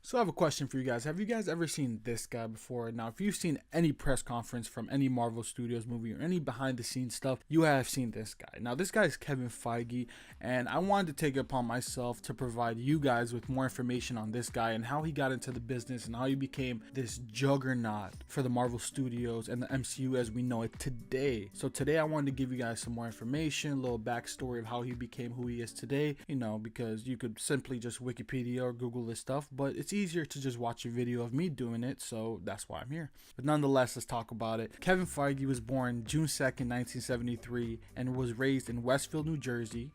So I have a question for you guys. Have you guys ever seen this guy before? Now, if you've seen any press conference from any Marvel Studios movie or any behind the scenes stuff, you have seen this guy. Now, this guy is Kevin Feige, and I wanted to take it upon myself to provide you guys with more information on this guy and how he got into the business and how he became this juggernaut for the Marvel Studios and the MCU as we know it today. So today I wanted to give you guys some more information, a little backstory of how he became who he is today, because you could simply just Wikipedia or Google this stuff, but it's easier to just watch a video of me doing it, so that's why I'm here. But nonetheless, let's talk about it. Kevin Feige was born June 2nd, 1973 and was raised in Westfield, New Jersey.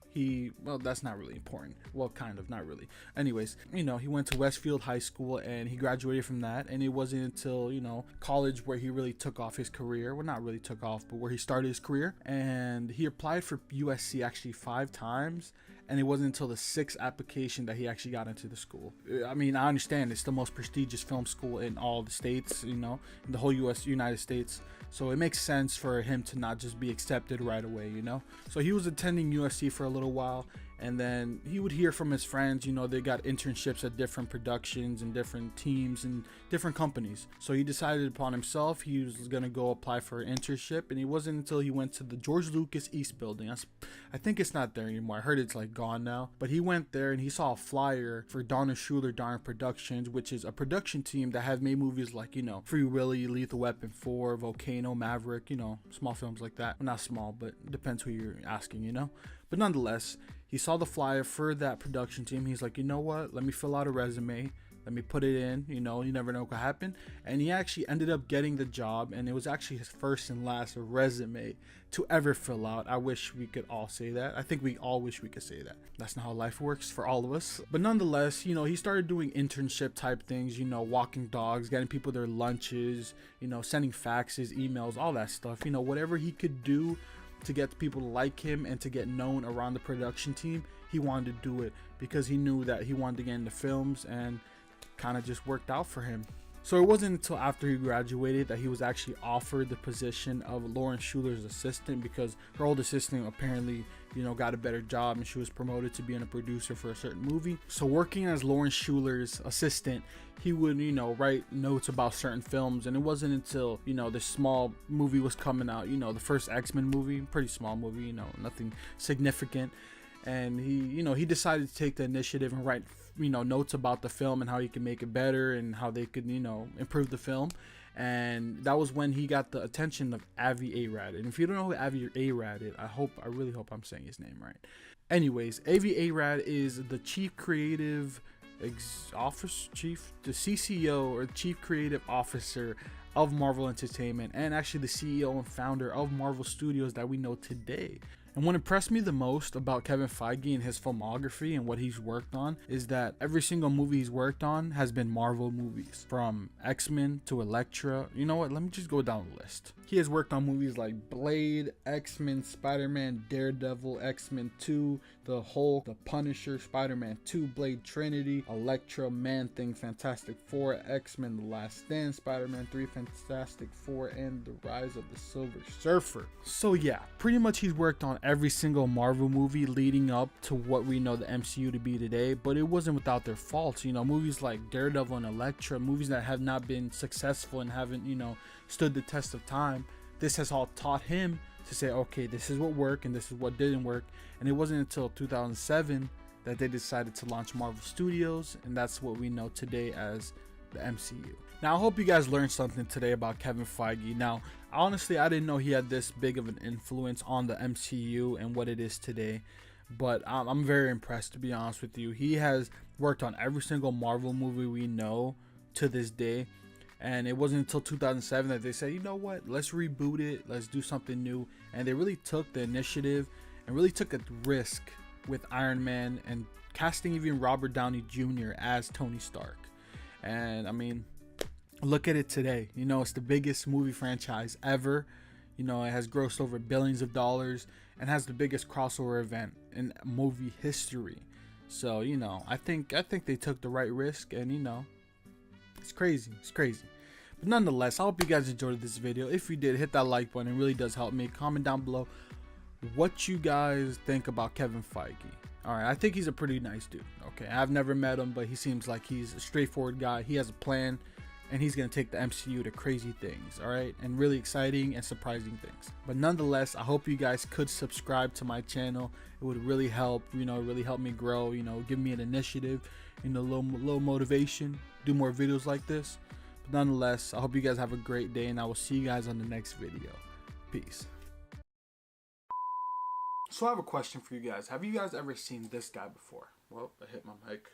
Well, that's not really important. Well, kind of, not really. Anyways, he went to Westfield High School and he graduated from that, and it wasn't until, college where he really took off his career. Well, not really took off, but where he started his career. And he applied for USC actually 5 times, and it wasn't until the 6th application that he actually got into the school. I mean, I understand it's the most prestigious film school in all the states, in the whole United States. So it makes sense for him to not just be accepted right away, So he was attending USC for a little while, and then he would hear from his friends, they got internships at different productions and different teams and different companies. So he decided upon himself he was going to go apply for an internship, and it wasn't until he went to the George Lucas East building. I think it's not there anymore. I heard it's like gone now. But he went there and he saw a flyer for Donna Schuler Darn Productions, which is a production team that have made movies like, Free Willy, Lethal Weapon 4, Volcano, Maverick, small films like that. Well, not small, but depends who you're asking, But nonetheless, he saw the flyer for that production team. He's like, you know what? Let me fill out a resume. Let me put it in, you never know what could happen. And he actually ended up getting the job, and it was actually his first and last resume to ever fill out. I wish we could all say that. I think we all wish we could say that. That's not how life works for all of us. But nonetheless, he started doing internship type things, walking dogs, getting people their lunches, sending faxes, emails, all that stuff, whatever he could do to get people to like him and to get known around the production team. He wanted to do it because he knew that he wanted to get into films, and kind of just worked out for him. So it wasn't until after he graduated that he was actually offered the position of Lauren Schuler's assistant, because her old assistant apparently, got a better job and she was promoted to being a producer for a certain movie. So working as Lauren Schuler's assistant, he would, write notes about certain films. And it wasn't until, this small movie was coming out, the first X-Men movie, pretty small movie, nothing significant. And he decided to take the initiative and write, notes about the film and how he could make it better and how they could, improve the film. And that was when he got the attention of Avi Arad. And if you don't know who Avi Arad is, I really hope I'm saying his name right. Anyways, Avi Arad is the chief creative office, the CCO or chief creative officer of Marvel Entertainment, and actually the CEO and founder of Marvel Studios that we know today. And what impressed me the most about Kevin Feige and his filmography and what he's worked on is that every single movie he's worked on has been Marvel movies, from X-Men to Elektra. You know what? Let me just go down the list. He has worked on movies like Blade, X-Men, Spiderman, Daredevil, X-Men 2, The Hulk, The Punisher, Spider-Man 2, Blade Trinity, Elektra, Man-Thing, Fantastic Four, X-Men The Last Stand, Spider-Man 3, Fantastic Four, and The Rise of the Silver Surfer. So yeah, pretty much he's worked on every single Marvel movie leading up to what we know the MCU to be today, but it wasn't without their faults. Movies like Daredevil and Elektra, movies that have not been successful and haven't, stood the test of time. This has all taught him to say, okay, this is what worked and this is what didn't work. And it wasn't until 2007 that they decided to launch Marvel Studios, and that's what we know today as the MCU. Now, I hope you guys learned something today about Kevin Feige. Now, honestly, I didn't know he had this big of an influence on the MCU and what it is today, but I'm very impressed, to be honest with you. He has worked on every single Marvel movie we know to this day, and it wasn't until 2007 that they said, you know what, let's reboot it, let's do something new. And they really took the initiative and really took a risk with Iron Man and casting even Robert Downey Jr. as Tony Stark. And I mean, look at it today. It's the biggest movie franchise ever. It has grossed over billions of dollars and has the biggest crossover event in movie history. So, I think they took the right risk, and it's crazy. But nonetheless, I hope you guys enjoyed this video. If you did, hit that like button. It really does help me. Comment down below what you guys think about Kevin Feige. All right, I think he's a pretty nice dude. Okay, I've never met him, but he seems like he's a straightforward guy. He has a plan, and he's gonna take the MCU to crazy things. All right, and really exciting and surprising things. But nonetheless, I hope you guys could subscribe to my channel. It would really help. Really help me grow. Give me an initiative, little motivation. Do more videos like this. But nonetheless, I hope you guys have a great day, and I will see you guys on the next video. Peace. So I have a question for you guys. Have you guys ever seen this guy before? Well, I hit my mic.